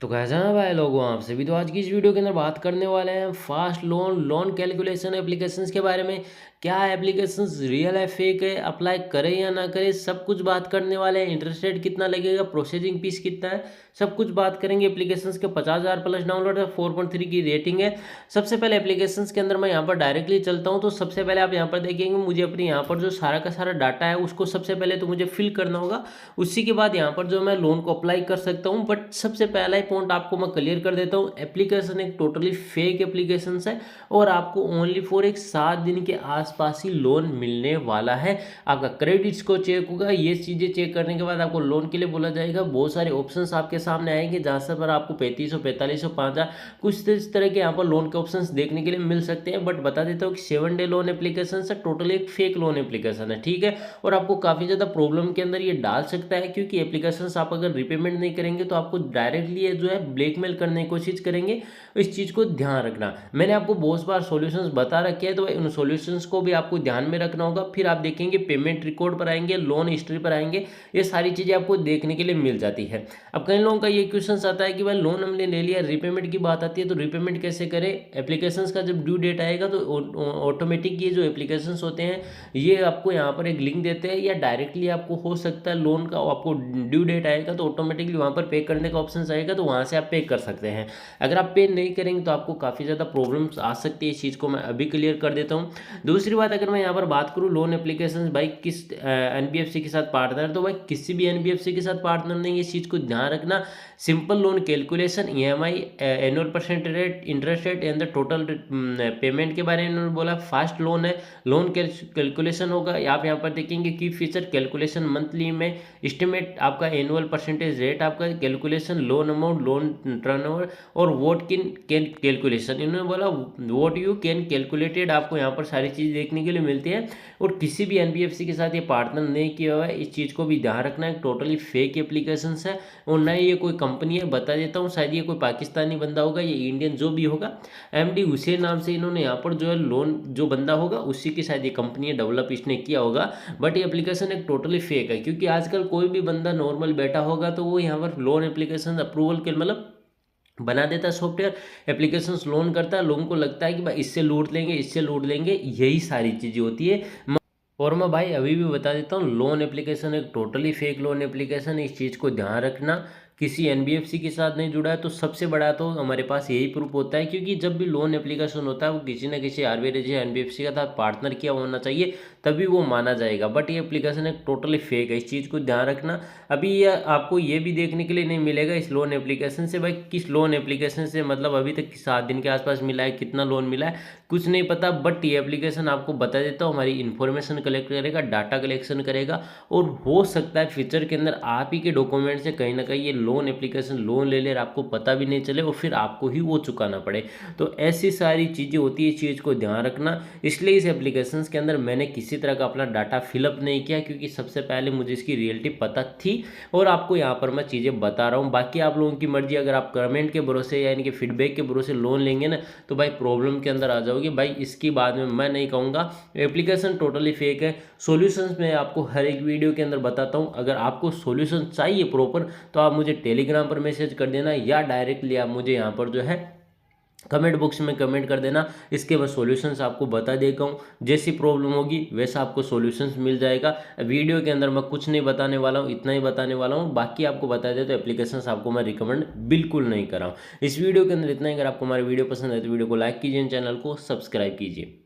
तो कैसे हैं भाई लोगों आप सभी। तो आज की इस वीडियो के अंदर बात करने वाले हैं फास्ट लोन कैलकुलेशन एप्लीकेशंस के बारे में। क्या एप्लीकेशंस रियल है फेक है, अप्लाई करें या ना करें, सब कुछ बात करने वाले हैं। इंटरेस्ट रेट कितना लगेगा, प्रोसेसिंग फीस कितना है, सब कुछ बात करेंगे। एप्लीकेशंस के 50,000 प्लस डाउनलोड है, 4.3 की रेटिंग है। सबसे पहले एप्लीकेशंस के अंदर मैं यहाँ पर डायरेक्टली चलता हूँ। तो सबसे पहले आप यहाँ पर देखेंगे मुझे अपनी यहाँ पर जो सारा का सारा डाटा है उसको सबसे पहले तो मुझे फिल करना होगा। उसी के बाद यहाँ पर जो मैं लोन को अप्लाई कर सकता हूँ। बट सबसे पहला ही पॉइंट आपको मैं क्लियर कर देता हूँ, एप्लीकेशन एक टोटली फेक एप्लीकेशन है और आपको ओनली फॉर एक 7 दिन के आसपास ही लोन मिलने वाला है। आपका क्रेडिट स्कोर चेक होगा, ये चीज़ें चेक करने के बाद आपको लोन के लिए बोला जाएगा। बहुत सारे ऑप्शंस आपके सामने आएंगे जहाँ से पर आपको 3500 4500 5000 कुछ इस तरह के यहाँ पर लोन के ऑप्शंस देखने के लिए मिल सकते हैं। बट बता देता हूँ कि 7 डे लोन एप्लीकेशन है, टोटली एक फेक लोन एप्लीकेशन है, ठीक है। और आपको काफ़ी ज़्यादा प्रॉब्लम के अंदर ये डाल सकता है, क्योंकि एप्लीकेशंस आप अगर रिपेमेंट नहीं करेंगे तो आपको डायरेक्टली जो है ब्लैकमेल करने की कोशिश करेंगे। इस चीज़ को ध्यान रखना। मैंने आपको बहुत बार सॉल्यूशंस बता रखे हैं, तो उन सॉल्यूशंस को भी आपको ध्यान में रखना होगा। फिर आप देखेंगे पेमेंट रिकॉर्ड पर आएंगे, लोन हिस्ट्री पर आएंगे, ये सारी चीज़ें आपको देखने के लिए मिल जाती है। अब कई लोगों का ये क्वेश्चन आता है कि भाई लोन हमने ले लिया, रिपेमेंट की बात आती है तो रिपेमेंट कैसे करें। एप्लीकेशंस का जब ड्यू डेट आएगा तो ऑटोमेटिक ये जो एप्लीकेशंस होते हैं ये आपको यहाँ पर एक लिंक देते हैं, या डायरेक्टली आपको हो सकता है लोन का आपको ड्यू डेट आएगा तो ऑटोमेटिकली वहाँ पर पे करने का ऑप्शन आएगा, तो वहाँ से आप पे कर सकते हैं। अगर आप पे नहीं करेंगे तो आपको काफ़ी ज़्यादा प्रॉब्लम्स आ सकती है। इस चीज़ को मैं अभी क्लियर कर देता हूँ। दूसरी बात, अगर मैं यहाँ पर बात करूँ लोन एप्लीकेशन भाई किस एनबीएफसी के साथ पार्टनर, तो भाई किसी भी एनबीएफसी के साथ पार्टनर नहीं, इस चीज़ को ध्यान रखना। Simple loan calculation, EMI, annual percent rate, interest rate and the total payment के बारे में इन्होंने बोला। फास्ट लोन है, लोन कैलकुलेशन होगा। आप यहाँ पर देखेंगे की फीचर कैलकुलेशन मंथली में, एस्टिमेट आपका एनुअल परसेंटेज रेट, आपका calculation loan amount, loan turnover और वोट कैन कैलकुलेशन। इन्होंने बोला वोट यू कैन कैलकुलेटेड, आपको यहाँ पर सारी चीज़ देखने के लिए मिलती है। और किसी भी एनबीएफसी के साथ ये पार्टनर नहीं किया हुआ है, इस चीज़ को भी ध्यान रखना है। टोटली फेक एप्लीकेशन है और ना ही ये कोई कंपनी है। बता देता हूँ, शायद ये कोई पाकिस्तानी बंदा होगा, ये इंडियन जो भी होगा, एमडी हुसैन नाम से इन्होंने यहाँ पर जो है लोन जो बंदा होगा उसी की शायद ये कंपनी डेवलप इसने किया होगा। बट ये एप्लीकेशन एक टोटली फेक है, क्योंकि आजकल कोई भी बंदा नॉर्मल बैठा होगा तो वो यहाँ पर लोन एप्लीकेशन अप्रूवल के मतलब बना देता है सॉफ्टवेयर, एप्लीकेशंस लोन करता है। लोगों को लगता है कि भाई इससे लूट लेंगे, इससे लूट लेंगे, यही सारी चीज़ें होती है। और मैं भाई अभी भी बता देता हूँ, लोन एप्लीकेशन एक टोटली फेक लोन एप्लीकेशन है, इस चीज़ को ध्यान रखना। किसी एनबीएफसी के साथ नहीं जुड़ा है तो सबसे बड़ा तो हमारे पास यही प्रूफ होता है, क्योंकि जब भी लोन एप्लीकेशन होता है वो किसी न किसी आरबीआई या एनबीएफसी का साथ पार्टनर किया होना चाहिए, तभी वो माना जाएगा। बट ये एप्लीकेशन एक टोटली फेक है, इस चीज़ को ध्यान रखना। अभी ये आपको ये भी देखने के लिए नहीं मिलेगा इस लोन एप्लीकेशन से भाई किस लोन एप्लीकेशन से मतलब अभी तक 7 दिन के आसपास मिला है, कितना लोन मिला है कुछ नहीं पता। बट ये एप्लीकेशन आपको बता देता हूँ, हमारी इन्फॉर्मेशन कलेक्ट करेगा, डाटा कलेक्शन करेगा, और हो सकता है फ्यूचर के अंदर आप ही के डॉक्यूमेंट से कहीं ना कहीं ये लोन एप्लीकेशन लोन ले ले, आपको पता भी नहीं चले और फिर आपको ही वो चुकाना पड़े। तो ऐसी सारी चीज़ें होती है, इस चीज़ को ध्यान रखना। इसलिए इस एप्लीकेशन के अंदर मैंने किसी तरह का अपना डाटा फिलअप नहीं किया, क्योंकि सबसे पहले मुझे इसकी रियलिटी पता थी और आपको यहाँ पर मैं चीज़ें बता रहा हूँ। बाकी आप लोगों की मर्जी, अगर आप कमेंट के भरोसे या इनके फीडबैक के भरोसे लोन लेंगे ना तो भाई प्रॉब्लम के अंदर आ जाओगे भाई। इसकी बाद में मैं नहीं कहूँगा, एप्लीकेशन टोटली फेक है। सॉल्यूशंस मैं आपको हर एक वीडियो के अंदर बताता हूँ। अगर आपको सॉल्यूशन चाहिए प्रॉपर तो आप मुझे टेलीग्राम पर मैसेज कर देना, या डायरेक्टली आप मुझे यहाँ पर जो है कमेंट बॉक्स में कमेंट कर देना। इसके मैं सॉल्यूशंस आपको बता देता हूँ, जैसी प्रॉब्लम होगी वैसा आपको सॉल्यूशंस मिल जाएगा। वीडियो के अंदर मैं कुछ नहीं बताने वाला हूँ, इतना ही बताने वाला हूँ। बाकी आपको बता दे तो एप्लीकेशंस आपको मैं रिकमेंड बिल्कुल नहीं कर रहा हूँ। इस वीडियो के अंदर इतना ही। अगर आपको हमारी वीडियो पसंद है तो वीडियो को लाइक कीजिए, चैनल को सब्सक्राइब कीजिए।